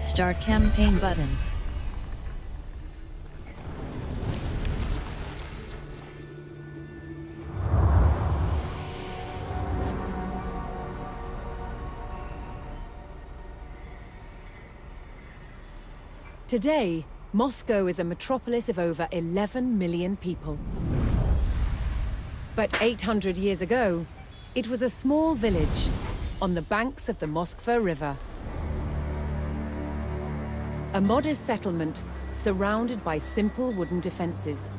Start campaign button. Today, Moscow is a metropolis of over 11 million people. But 800 years ago, it was a small village on the banks of the Moskva River. A modest settlement surrounded by simple wooden defenses.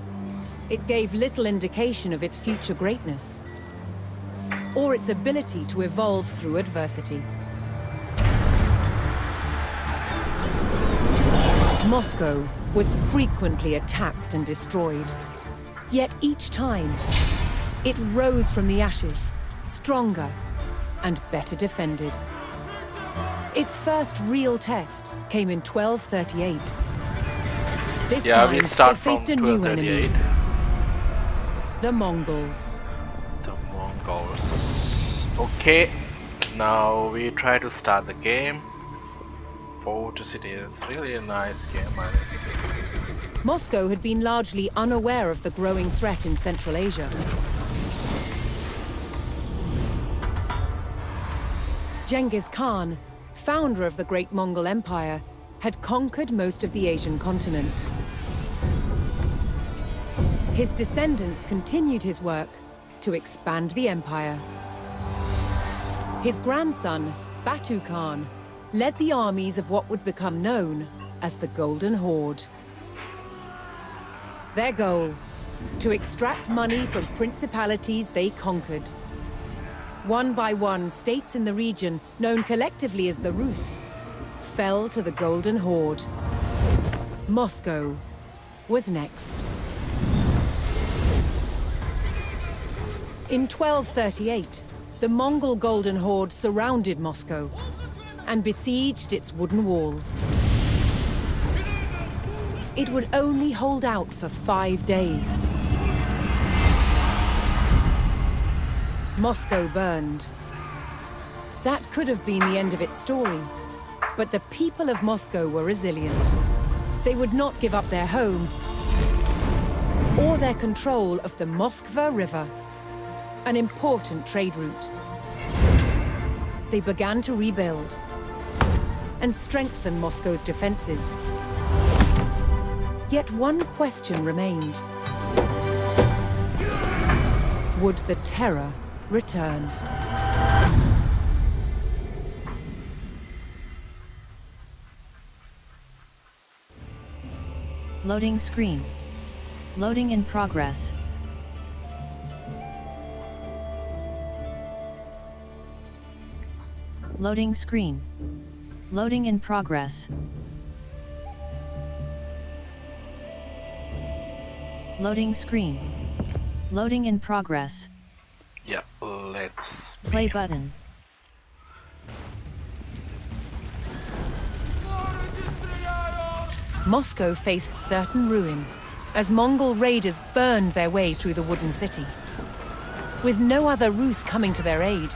It gave little indication of its future greatness or its ability to evolve through adversity. Moscow was frequently attacked and destroyed. Yet each time, it rose from the ashes, stronger and better defended. Its first real test came in 1238. This time, it faced a new enemy. The Mongols. The Mongols. Okay, now we try to start the game. Fortress City is really a nice game, I think. Moscow had been largely unaware of the growing threat in Central Asia. Genghis Khan, founder of the Great Mongol Empire, had conquered most of the Asian continent. His descendants continued his work to expand the empire. His grandson, Batu Khan, led the armies of what would become known as the Golden Horde. Their goal, to extract money from principalities they conquered. One by one, states in the region, known collectively as the Rus, fell to the Golden Horde. Moscow was next. In 1238, the Mongol Golden Horde surrounded Moscow and besieged its wooden walls. It would only hold out for 5 days. Moscow burned. That could have been the end of its story, but the people of Moscow were resilient. They would not give up their home or their control of the Moskva River, an important trade route. They began to rebuild and strengthen Moscow's defenses. Yet one question remained. Would the terror return? Loading screen. Loading in progress. Loading screen. Loading in progress. Loading screen. Loading in progress. Yeah, let's play button. Moscow faced certain ruin as Mongol raiders burned their way through the wooden city. With no other Rus coming to their aid,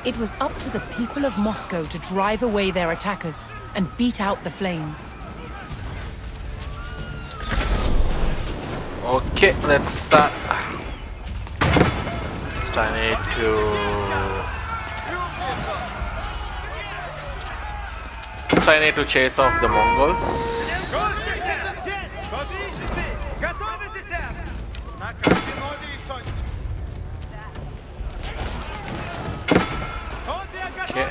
it was up to the people of Moscow to drive away their attackers and beat out the flames. Okay, let's start. First I need to chase off the Mongols. Okay.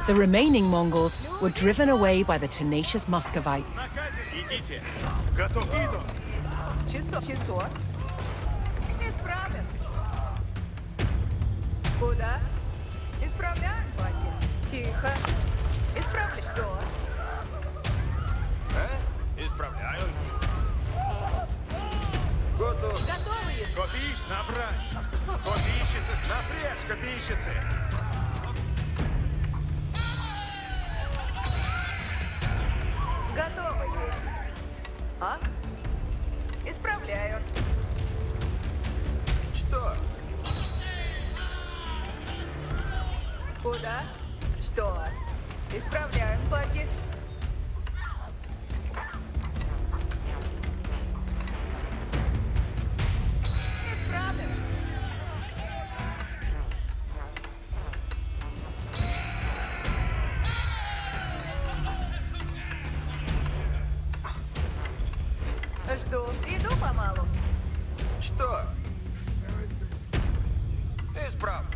The remaining Mongols were driven away by the tenacious Muscovites. Куда? Исправляем, батя. Тихо. Исправлю что? Исправляю. Готовы, если... Копиш, набрать. Копищицы, напрячь, копищицы. Готовы, если... А? Исправляю. Что? Куда? Что? Исправляем баги. Исправлен. Жду. Иду помалу. Что? Исправно.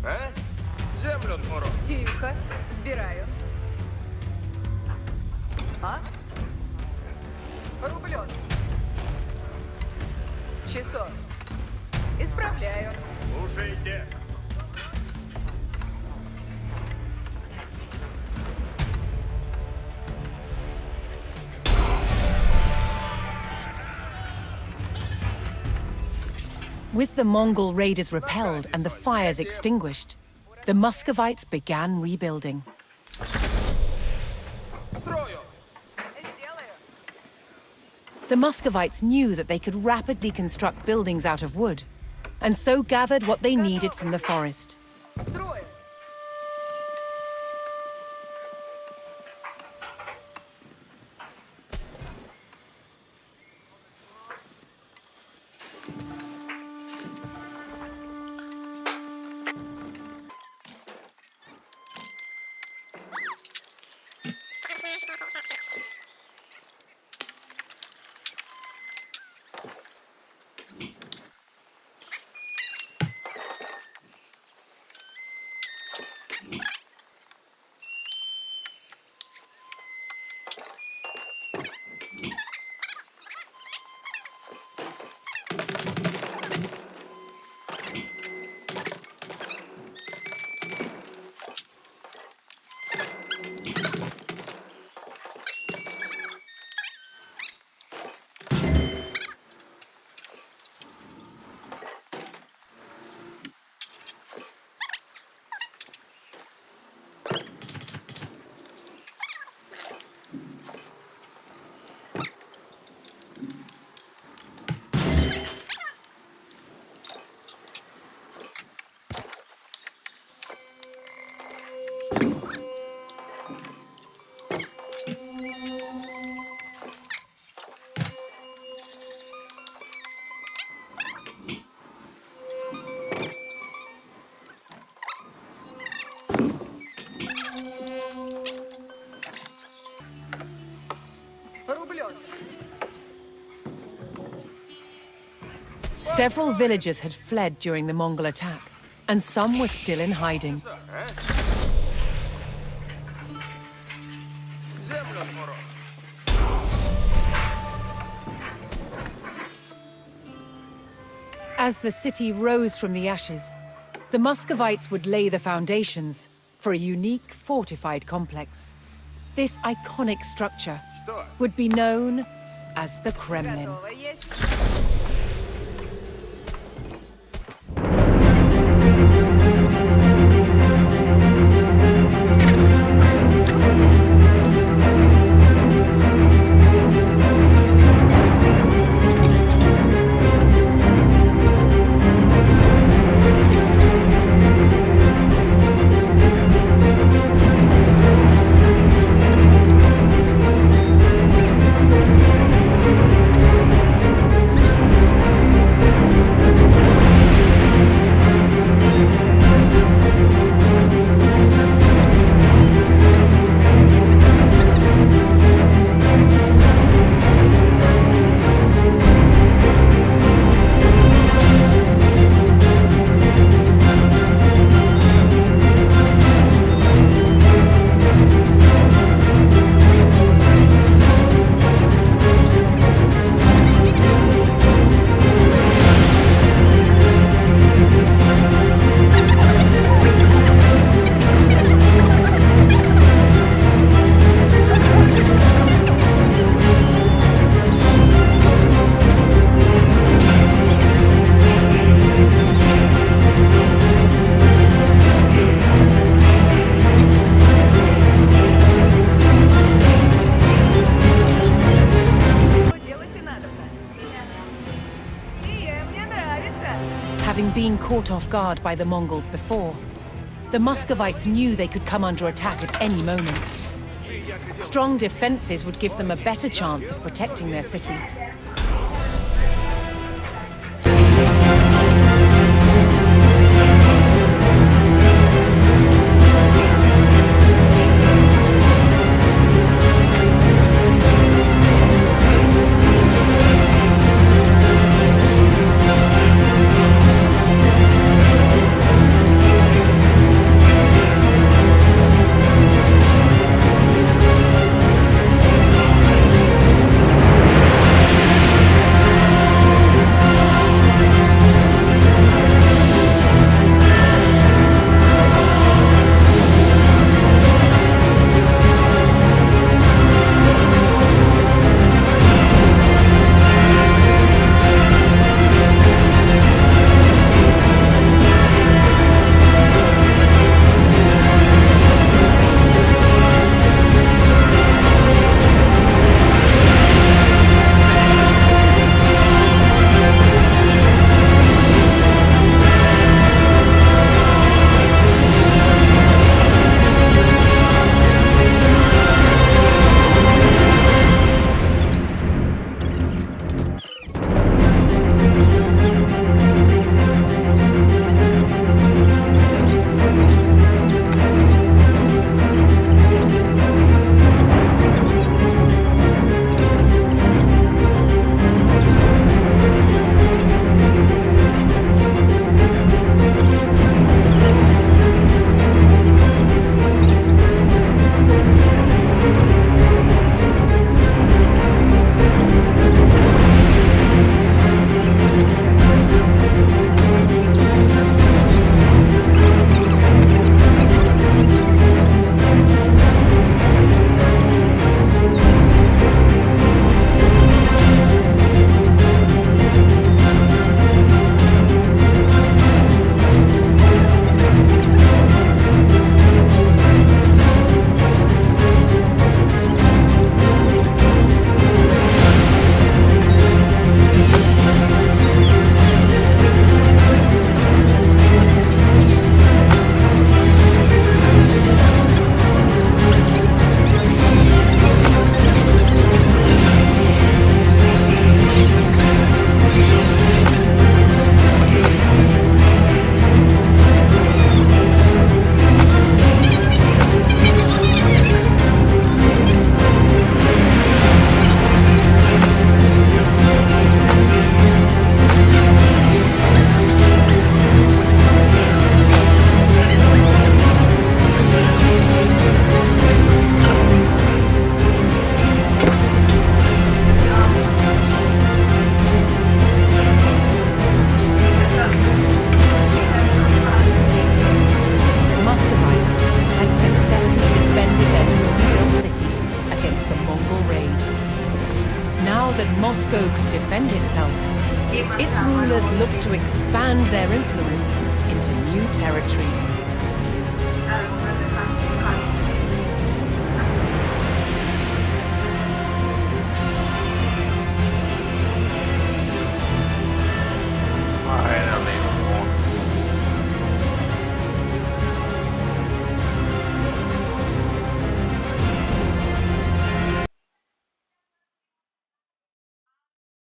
А? Землю тмуру. Тихо. Сбираю. А? Рублен. Часов. Исправляю. Слушайте. With the Mongol raiders repelled and the fires extinguished, the Muscovites began rebuilding. Строю. Сделаю. The Muscovites knew that they could rapidly construct buildings out of wood, and so gathered what they needed from the forest. Строю. Рублен. Several villagers had fled during the Mongol attack, and some were still in hiding. А? Землю тмуру. As the city rose from the ashes, the Muscovites would lay the foundations for a unique fortified complex. This iconic structure Что? would be known as the Kremlin. Готово есть. been caught off guard by the Mongols before. The Muscovites knew they could come under attack at any moment. Strong defenses would give them a better chance of protecting their city. Moscow could defend itself, its rulers looked to expand their influence into new territories.